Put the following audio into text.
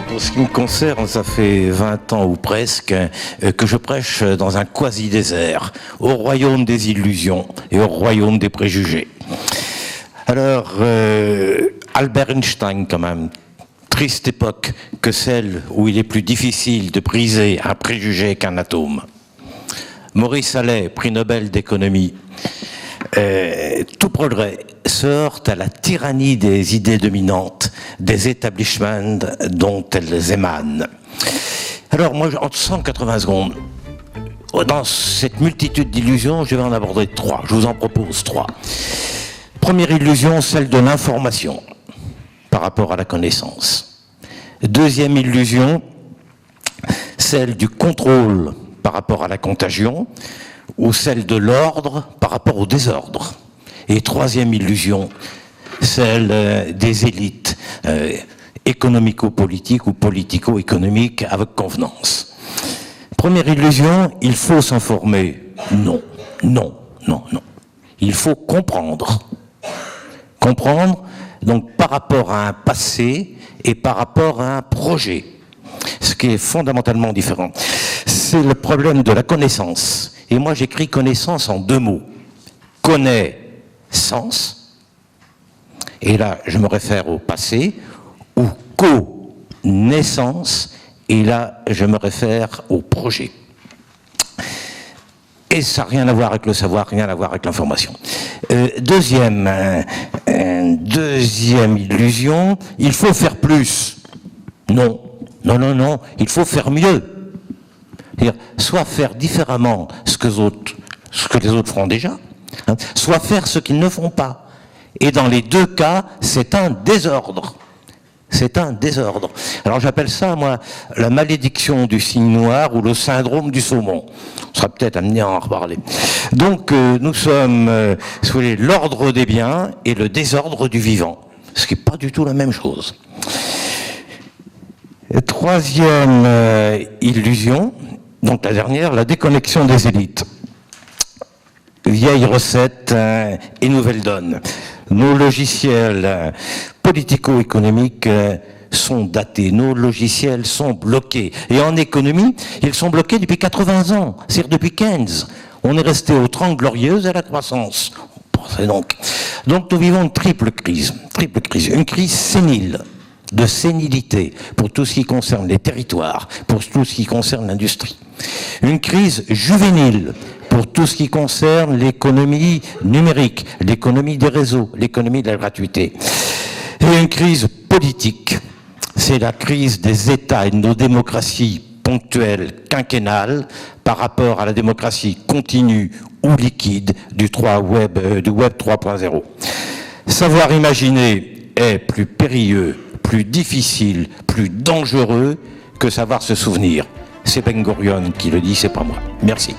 Pour ce qui me concerne, ça fait 20 ans ou presque que je prêche dans un quasi-désert, au royaume des illusions et au royaume des préjugés. Alors, Albert Einstein, quand même, triste époque que celle où il est plus difficile de briser un préjugé qu'un atome. Maurice Allais, prix Nobel d'économie. Tout progrès se heurte à la tyrannie des idées dominantes, des établissements dont elles émanent. Alors moi, en 180 secondes, dans cette multitude d'illusions, je vais en aborder 3. Je vous en propose 3. Première illusion, celle de l'information par rapport à la connaissance. Deuxième illusion, celle du contrôle par rapport à la contagion, ou celle de l'ordre par rapport au désordre. Et troisième illusion, celle des élites économico-politiques ou politico-économiques avec convenance. Première illusion, il faut s'informer. Non, non, non, non. Il faut comprendre. Comprendre, donc par rapport à un passé et par rapport à un projet. Ce qui est fondamentalement différent. C'est le problème de la connaissance. Et moi, j'écris connaissance en 2 mots. Connaissance, et là, je me réfère au passé, ou connaissance, et là, je me réfère au projet. Et ça n'a rien à voir avec le savoir, rien à voir avec l'information. Deuxième illusion, il faut faire plus. Non, non, non, non, il faut faire mieux. C'est-à-dire, soit faire différemment ce que les autres feront déjà, hein, soit faire ce qu'ils ne font pas. Et dans les 2 cas, c'est un désordre. C'est un désordre. Alors j'appelle ça, moi, la malédiction du cygne noir ou le syndrome du saumon. On sera peut-être amené à en reparler. Donc nous sommes sous l'ordre des biens et le désordre du vivant, ce qui n'est pas du tout la même chose. Troisième illusion, donc la dernière, la déconnexion des élites. Vieille recette et nouvelle donne. Nos logiciels politico-économiques sont datés, nos logiciels sont bloqués. Et en économie, ils sont bloqués depuis 80 ans, c'est-à-dire depuis 15. On est resté aux 30 glorieuses et à la croissance. Donc nous vivons une triple crise. Une crise sénile, de sénilité pour tout ce qui concerne les territoires, pour tout ce qui concerne l'industrie. Une crise juvénile pour tout ce qui concerne l'économie numérique, l'économie des réseaux, l'économie de la gratuité. Et une crise politique, c'est la crise des États et de nos démocraties ponctuelles, quinquennales, par rapport à la démocratie continue ou liquide du Web 3.0. Savoir imaginer est plus périlleux, plus difficile, plus dangereux que savoir se souvenir. C'est Ben Gurion qui le dit, c'est pas moi. Merci.